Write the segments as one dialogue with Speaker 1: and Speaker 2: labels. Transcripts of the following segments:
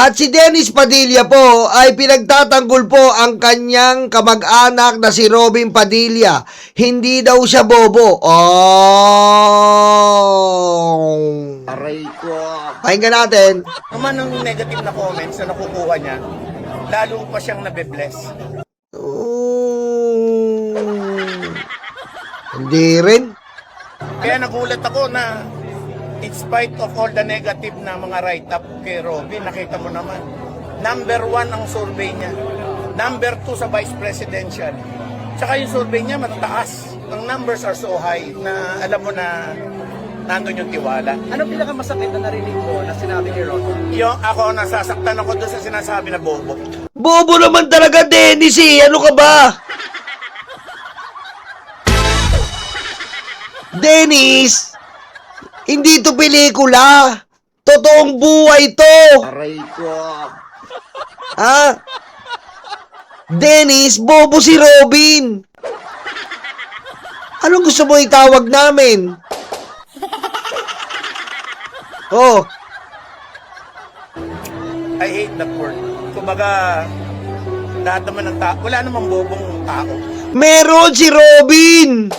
Speaker 1: At si Dennis Padilla po ay pinagtatanggol po ang kanyang kamag-anak na si Robin Padilla. Hindi daw siya bobo. Oh!
Speaker 2: Aray ko.
Speaker 1: Pakinggan natin.
Speaker 2: Naman ng negative na comments na nakukuha niya, lalo pa siyang nabe-bless.
Speaker 1: Hindi rin.
Speaker 2: Kaya nagulat ako na in spite of all the negative na mga write-up kay Robin, nakita mo naman, number 1 ang survey niya. Number 2 sa vice presidential. Tsaka yung survey niya matataas. Ang numbers are so high na alam mo na nandun yung tiwala.
Speaker 3: Ano pinakamasakit na narinig mo na sinabi ni Robin?
Speaker 2: Yung ako, nasasaktan ako doon sa sinasabi na bobo.
Speaker 1: Bobo naman talaga, Dennis eh. Ano ka ba? Dennis, hindi to pelikula. Totoong buhay to.
Speaker 2: Aray ko.
Speaker 1: Ha? Dennis, bobo si Robin. Anong gusto mo itawag namin? Oh,
Speaker 2: I hate that word. Kumbaga, lahat naman ng tao, wala namang bobong tao.
Speaker 1: meron si Robin.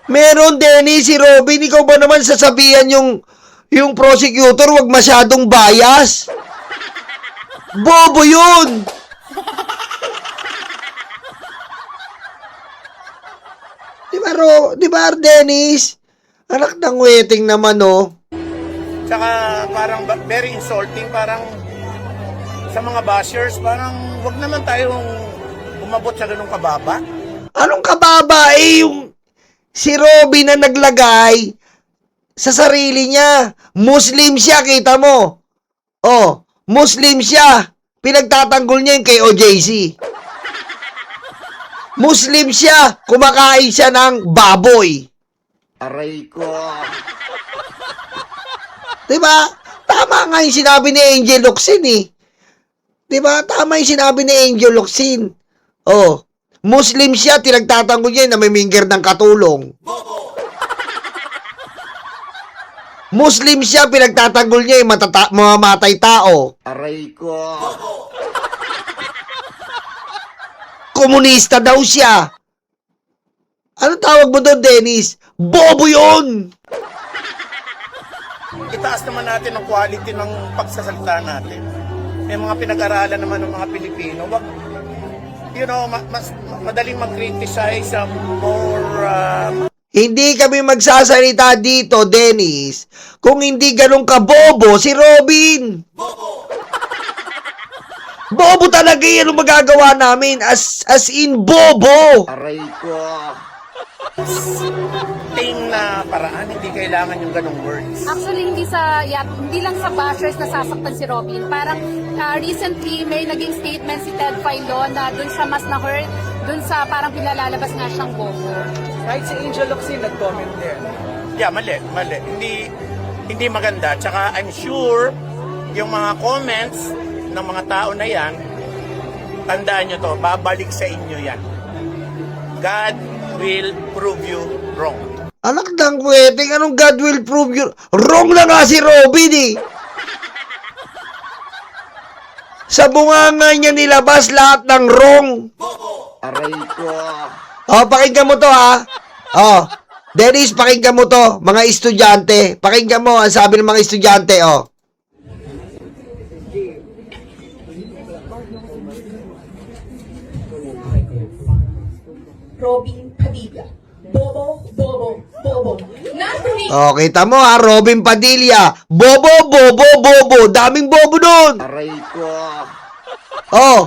Speaker 1: Meron, Dennis, si Robin. Ikaw ba naman sasabihan yung prosecutor wag masyadong bias? Bobo yun. Di ba, Dennis? Anak ng wedding naman, oh.
Speaker 2: Tsaka parang very insulting, parang sa mga bashers, parang wag naman tayong umabot sa ganung kababa.
Speaker 1: Anong kababa yung si Robin na naglagay sa sarili niya. Muslim siya, kita mo. Oh, Muslim siya. Pinagtatanggol niya yung kay OJC. Muslim siya. Kumakain siya ng baboy.
Speaker 2: Aray ko.
Speaker 1: Diba? Tama nga yung sinabi ni Angel Locsin eh. Diba? Tama yung sinabi ni Angel Locsin. Oh, Muslim siya, tinagtatanggol niya na may minger ng katulong. Muslim siya, pinagtatanggol niya yung mamamatay tao.
Speaker 2: Aray ko.
Speaker 1: Komunista daw siya. Anong tawag mo doon, Dennis? Bobo yun!
Speaker 2: Itaas naman natin ang quality ng pagsasalita natin. May mga pinag-aralan naman ng mga Pilipino. Wag, mas madaling mag-criticize sa more...
Speaker 1: Hindi kami magsasalita dito, Dennis, kung hindi ganun kabobo si Robin. Bobo talaga yan ang magagawa namin. As in bobo.
Speaker 2: Aray ko. Ting na paraan, hindi kailangan yung ganong words.
Speaker 4: Actually, hindi lang sa bashers nasasaktan si Robin. Parang recently, may naging statement si Ted Filon na dun siya mas na-hurt, dun sa parang pinalalabas nga siyang bobo.
Speaker 3: Kahit si Angel Locsin nag-comment din.
Speaker 2: Yeah, mali. Hindi maganda. Tsaka I'm sure yung mga comments ng mga tao na yan, tandaan nyo to, babalik sa inyo yan. God will prove you wrong.
Speaker 1: Anak ng wedding, anong God will prove you? Wrong na nga si Robin eh. Sa bunganga niya nilabas lahat ng wrong.
Speaker 2: Aray ko.
Speaker 1: Oh, pakinggan mo to ha. Oh, Dennis, pakinggan mo to, mga estudyante. Pakinggan mo ang sabi ng mga estudyante, oh.
Speaker 5: Robin Padilla. Bobo, bobo, bobo. Natuloy
Speaker 1: Oh, kita mo ha, Robin Padilla. Bobo, bobo, bobo. Daming bobo nun.
Speaker 2: Aray ko.
Speaker 1: Oh,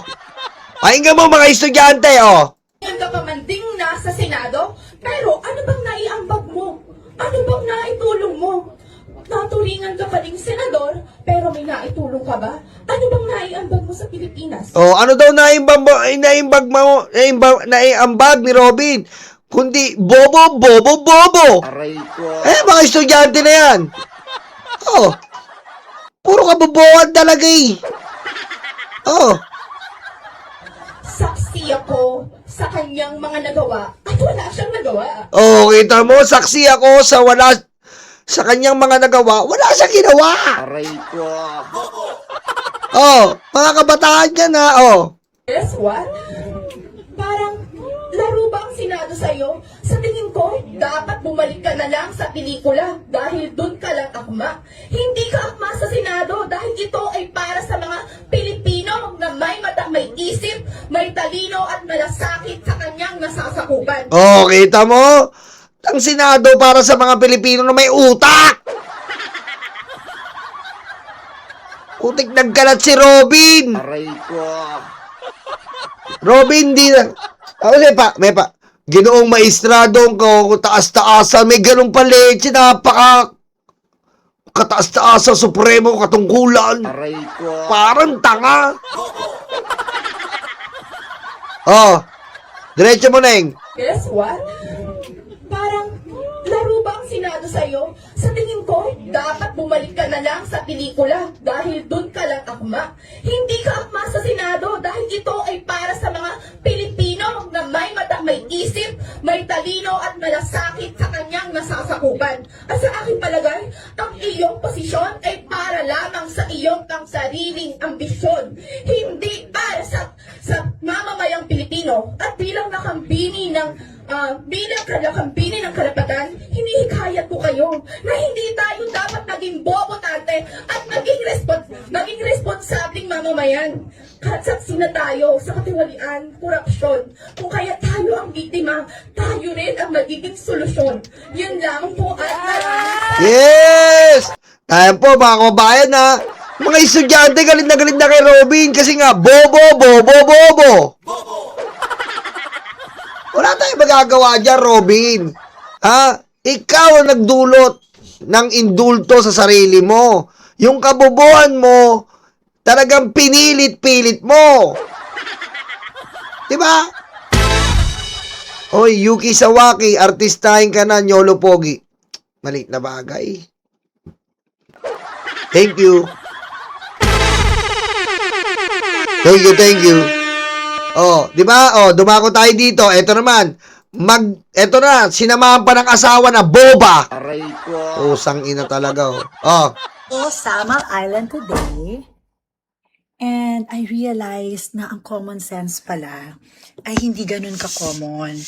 Speaker 1: pakinggan mo mga estudyante, oh.
Speaker 5: ka pa man ding nasa Senado, pero ano bang naiambag mo? Ano bang naitulong mo? Naturingan ka pa ding senador, pero may naitulong ka ba? Ano bang naiambag mo sa Pilipinas?
Speaker 1: Oh, ano daw naiambag ni Robin? Kundi bobo, bobo, bobo.
Speaker 2: Aray ko.
Speaker 1: Mga estudyante na yan. Oh, puro kabobohan talaga eh. Oh,
Speaker 5: Saksi ako sa kanyang mga nagawa at wala siyang nagawa.
Speaker 1: oh, kita mo, saksi ako sa kanyang mga nagawa, wala siyang ginawa.
Speaker 2: Aray ko.
Speaker 1: Oh, mga kabataan yan ha, oh.
Speaker 5: Guess what? Parang laro ba ang Senado sa'yo? Sa tingin ko, dapat bumalik ka na lang sa pelikula dahil dun ka lang akma. Hindi ka akma sa Senado dahil ito ay para sa mga Pilipino na may mata, may isip, may talino at malasakit sa kanyang nasasakupan.
Speaker 1: Oh, kita mo? Ang Senado para sa mga Pilipino na may utak. Utik nagkalat si Robin.
Speaker 2: Aray ko.
Speaker 1: Robin, di na. May pa. Ginoong maestradong ko, taas-taasan, may ganong paleche, napaka kataas-taasan, supremo, katungkulan.
Speaker 2: Aray ko.
Speaker 1: Parang tanga. Oh, diretso mo, Neng.
Speaker 5: Guess what? Parang laro ba ang Senado sa'yo? Sa tingin ko, dapat bumalik ka na lang sa pelikula dahil dun ka lang akma. Hindi ka akma sa Senado dahil ito ay para sa mga Pilipino na may mata, may isip, may talino at malasakit sa kanyang nasasakupan. At sa aking palagay, ang iyong posisyon ay para lamang sa iyong pangsariling ambisyon. Hindi para sa mamamayang Pilipino. At bilang nakambini ng karapatan, hinihikayat ko kayo na hindi tayo dapat maging bobotante at maging responsabling mamamayan. Katsaksi na tayo sa katiwalian, korupsyon. Kung kaya tayo ang biktima, tayo rin ang magiging solusyon. Yun lang po at maraming
Speaker 1: Yes! Tayo po, mga kababayan, ha. Mga estudyante, galit na kay Robin kasi nga, bobo. Wala tayong magagawa dyan, Robin. Ha? Ikaw ang nagdulot ng indulto sa sarili mo. Yung kabobohan mo, talagang pinilit-pilit mo. Diba? Oy, Yuki Sawaki, artistahin ka na, Nyolo Pogi. Maliit na bagay. Thank you. Thank you. Oh, di ba? Oh, dumako tayo dito. Ito naman. Ito na, sinamahan pa ng asawa na boba.
Speaker 2: Aray ko.
Speaker 1: Usang ina talaga, oh. Oh.
Speaker 6: So, Samar Island today, and I realized na ang common sense pala ay hindi ganun ka-common.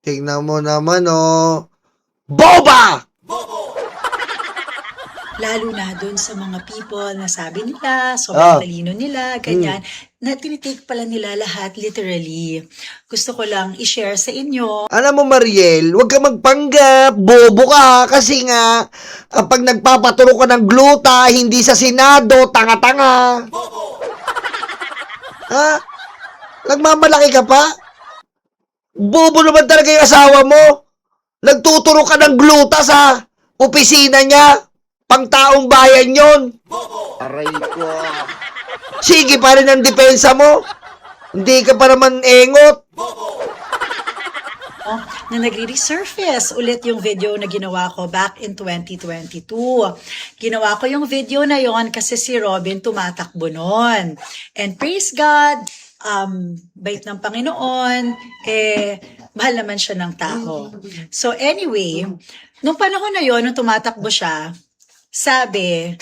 Speaker 1: Tingnan mo naman, oh. Boba!
Speaker 6: Lalo na dun sa mga people na sabi nila, sobrang talino nila, ganyan, na tinitake pala nila lahat literally. Gusto ko lang i-share sa inyo.
Speaker 1: Alam mo, Mariel, huwag ka magpanggap. Bobo ka. Kasi nga, pag nagpapaturo ka ng gluta, hindi sa Senado, tanga-tanga. Ha? Nagmamalaki ka pa? Bobo naman talaga yung asawa mo. Nagtuturo ka ng gluta sa opisina niya. Pangtaong bayan yon.
Speaker 2: Aray ko.
Speaker 1: Sige pa rin ang depensa mo. Hindi ka pa naman engot.
Speaker 6: Na nagre-resurface ulit yung video na ginawa ko back in 2022. Ginawa ko yung video na yon kasi si Robin tumatakbo nun. And praise God, bait ng Panginoon, mahal naman siya ng tao. So anyway, nung panahon na yon, nung tumatakbo siya, sabi,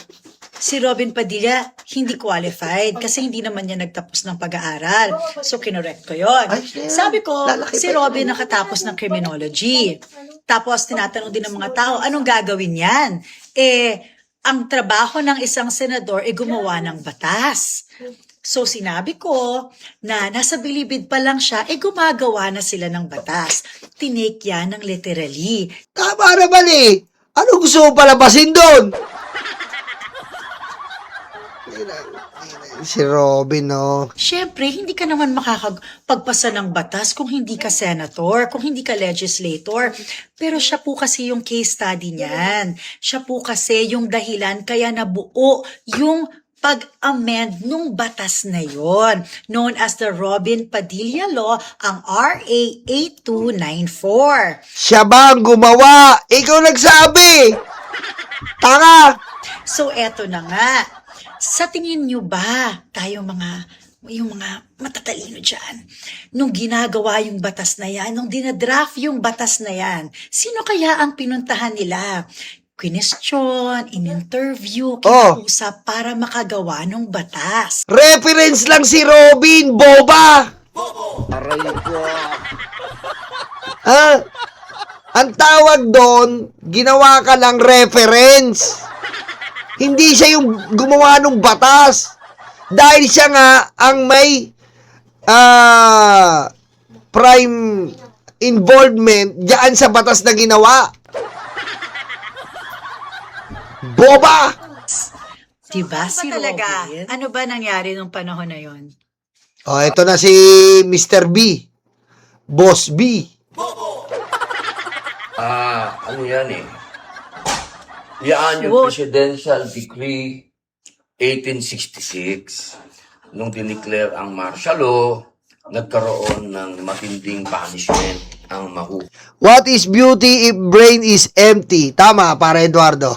Speaker 6: si Robin Padilla hindi qualified kasi hindi naman niya nagtapos ng pag-aaral. So, kinorekt ko yon. Sabi ko, si Robin nakatapos ng criminology. Tapos, tinatanong din ng mga tao, anong gagawin yan? Ang trabaho ng isang senador ay gumawa ng batas. So, sinabi ko na nasa bilibid pa lang siya, gumagawa na sila ng batas. Tinake yan ng literally.
Speaker 1: Tama naman eh. Ano gusto mo palabasin doon? Si Robin, no?
Speaker 6: Siyempre, hindi ka naman makakapagpasa ng batas kung hindi ka senator, kung hindi ka legislator. Pero siya po kasi yung case study niyan. Siya po kasi yung dahilan kaya nabuo yung pag-amend nung batas na yon, known as the Robin Padilla Law, ang RA 8294.
Speaker 1: Siya ba ang gumawa? Ikaw nagsabi! Tanga!
Speaker 6: So, eto na nga. Sa tingin nyo ba, tayo yung mga matatalino dyan, nung ginagawa yung batas na yan, nung dinadraft yung batas na yan, sino kaya ang pinuntahan nila? Question, in-interview, kinausap para makagawa ng batas.
Speaker 1: Reference lang si Robin, boba!
Speaker 2: Aray ko.
Speaker 1: Ha? Ang tawag doon, ginawa ka lang reference. Hindi siya yung gumawa ng batas. Dahil siya nga ang may prime involvement diyan sa batas na ginawa. Boba!
Speaker 6: Diba si talaga? Ano ba nangyari nung panahon na yon?
Speaker 1: Oh, ito na si Mr. B. Boss B.
Speaker 7: Ano yan eh? Yan yung Presidential Decree 1866. Nung dineclare ang martial law, nagkaroon ng matinding punishment ang mahu.
Speaker 1: What is beauty if brain is empty? Tama, para Eduardo.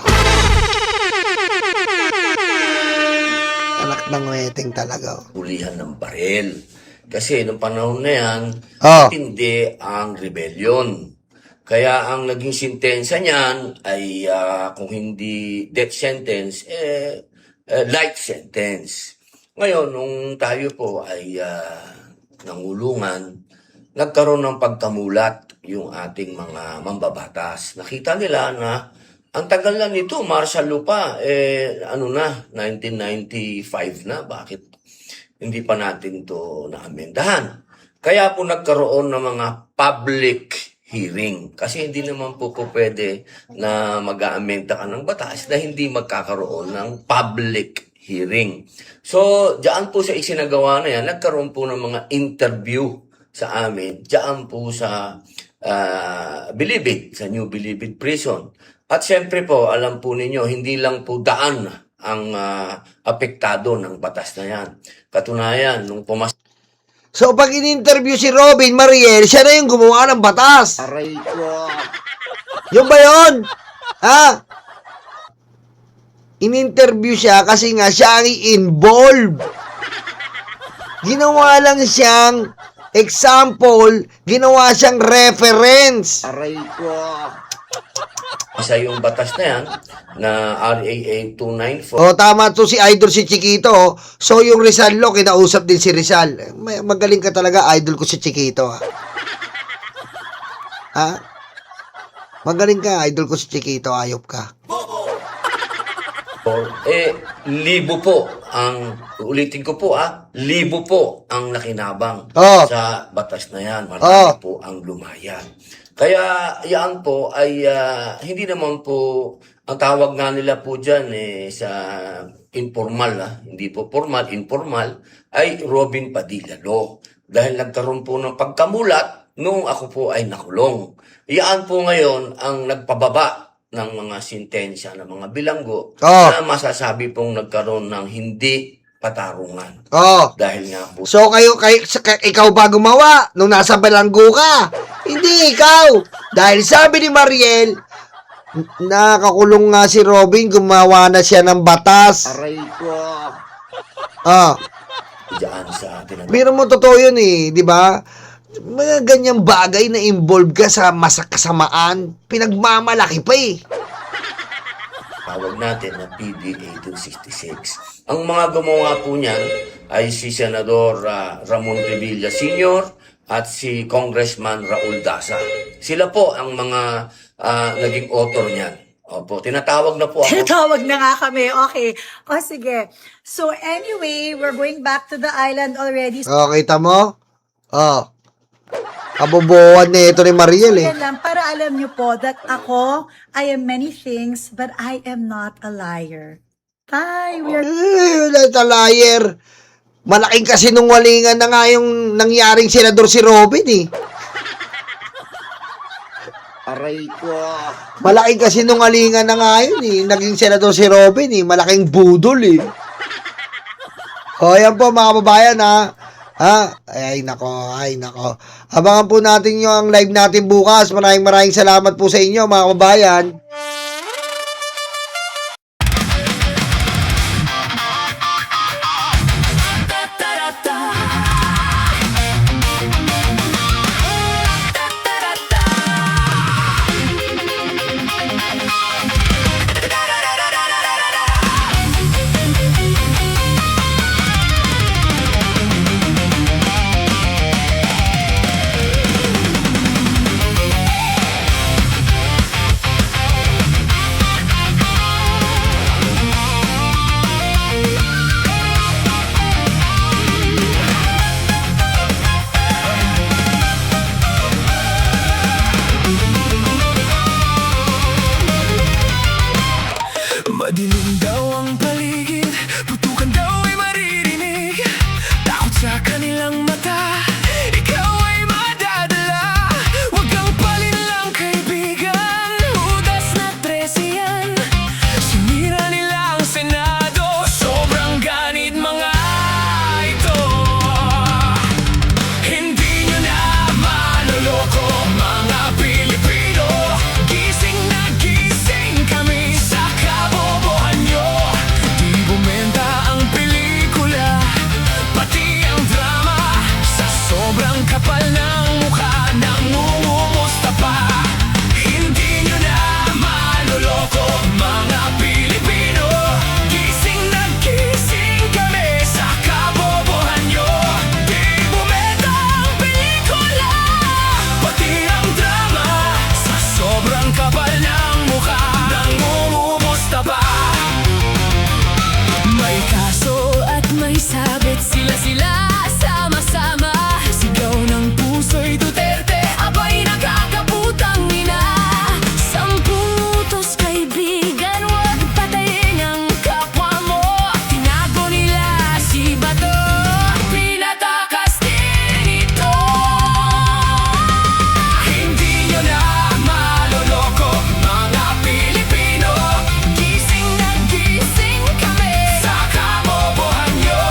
Speaker 1: Anak ng weteng talaga.
Speaker 7: Hulihan ng barel. Kasi nung panahon na yan,
Speaker 1: Oh.
Speaker 7: matindi ang rebellion. Kaya ang naging sentensya niyan ay kung hindi death sentence, life sentence. Ngayon, nung tayo po ay nangulungan, nagkaroon ng pagkamulat yung ating mga mambabatas. Nakita nila na ang tagal na nito, martial law pa, 1995 na, bakit hindi pa natin to naamendahan? Kaya po nagkaroon ng mga public hearing. Kasi hindi naman po pwede na mag-aamenda ka ng batas na hindi magkakaroon ng public hearing. So, diyan po sa isinagawa na yan, nagkaroon po ng mga interview sa amin, diyan po sa Bilibid, sa New Bilibid Prison. At syempre po, alam po ninyo, hindi lang po daan ang apektado ng batas na yan. Katunayan, nung
Speaker 1: So, pag in-interview si Robin Mariel, siya na yung gumawa ng batas.
Speaker 2: Aray ko.
Speaker 1: Yung ba yun? Ha? In-interview siya kasi nga siya ang involved. Ginawa lang siyang example, ginawa siyang reference.
Speaker 2: Aray ko.
Speaker 7: Isa yung batas na yan, na RAA 294.
Speaker 1: O, tama to si Idol si Chiquito. So, yung Rizal Law, kinausap din si Rizal. Magaling ka talaga, idol ko si Chiquito. Ha? Magaling ka, idol ko si Chiquito. Ayop ka.
Speaker 7: Libo po ang, ulitin ko po libo po ang nakinabang
Speaker 1: Oh.
Speaker 7: sa batas na yan. Marami po ang lumayan. Kaya yan po ay hindi naman po, ang tawag nga nila po dyan sa informal, hindi po formal, informal, ay Robin Padilla Law. Dahil nagkaroon po ng pagkamulat nung ako po ay nakulong. Yan po ngayon ang nagpababa ng mga sentensya ng mga bilanggo na masasabi pong nagkaroon ng hindi patarungan. Dahil nga po.
Speaker 1: So, ikaw ba gumawa nung nasa balanggo ka? Hindi ikaw. Dahil sabi ni Mariel, nakakulong nga si Robin, gumawa na siya ng batas.
Speaker 2: Aray ko.
Speaker 7: Diyan sa tinatawag.
Speaker 1: Biro mo totoo yun di ba? Mga ganyang bagay na involved ka sa kasamaan, pinagmamalaki pa
Speaker 7: Tawag natin na PD 1866. Ang mga gumawa po niyan ay si Senador Ramon Revilla Sr. at si Congressman Raul Daza. Sila po ang mga naging author niyan. Opo, tinatawag na po ako.
Speaker 6: Tinatawag na nga kami. Okay. O sige. So anyway, we're going back to the island already.
Speaker 1: Kita mo? Kabobohan na ito ni Mariel
Speaker 6: Yan lang, para alam nyo po that ako, I am many things, but I am not a liar. Tay, we are...
Speaker 1: Liar. Malaking kasinungalingan na nga yung nangyaring senador si Robin
Speaker 2: Aray ko.
Speaker 1: Malaking kasinungalingan na nga yun Naging senador si Robin Malaking budol O, yan po mga kababayan Ay nako. Abangan po natin yung live natin bukas. Maraming salamat po sa inyo mga kababayan.
Speaker 8: Tahimik daw ang paligid, putukan daw ay maririnig. Takot sa kanilang mata, ikaw ay madadala. Huwag kang palinlang kaibigan, Judas na 13 yan. Sinira nila ang Senado, sobrang ganit mga ito. Hindi nyo na maloloko mga Pilipino. Gising na gising kami sa kabobohan nyo. Di bumenta ang pelikula, pati ang drama. Sa sobrang kapal ng mukha, nangungumusta pa. Hindi nyo na maloloko mga Pilipino. Gising na gising kami sa kabobohan nyo. Di bumenta ang pelikula, pati ang drama. Sa sobrang kapal ng mukha, nangungumusta pa. May kaso at may sabit, sila sama-sama. Sigaw ng puso'y Duterte, abay nakakaputang ina. 10 utos kaibigan, huwag patayin ang kapwa mo. Tinago nila si Bato, pinatakas din ito. Hindi nyo na maloloko mga Pilipino. Gising na gising kami sa kabobohan nyo.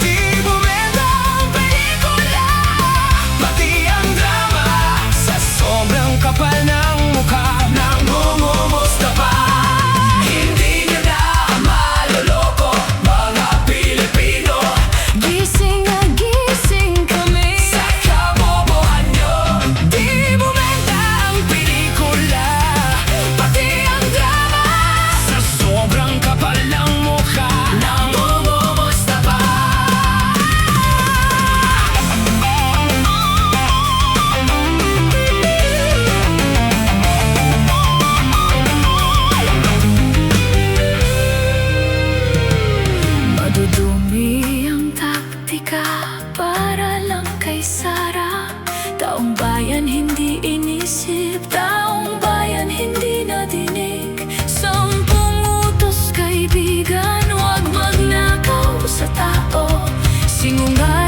Speaker 8: Di bumenta ang pelikula, pati ang drama. Sa sobrang kapal ng mukha, nangungumusta pa. Hindi nyo na maloloko mga Pilipino. Gising na gising kami sa kabobohan nyo. Di bumenta ang pelikula, pati ang drama. Sa sobrang kapal ng mukha, nangungumusta pa. Madudumi ang taktika para lang kay Sara. Taong bayan hindi inisip, taong bayan hindi nadinig. 10 utos kaibigan, huwag magnakaw sa tao. Singungaling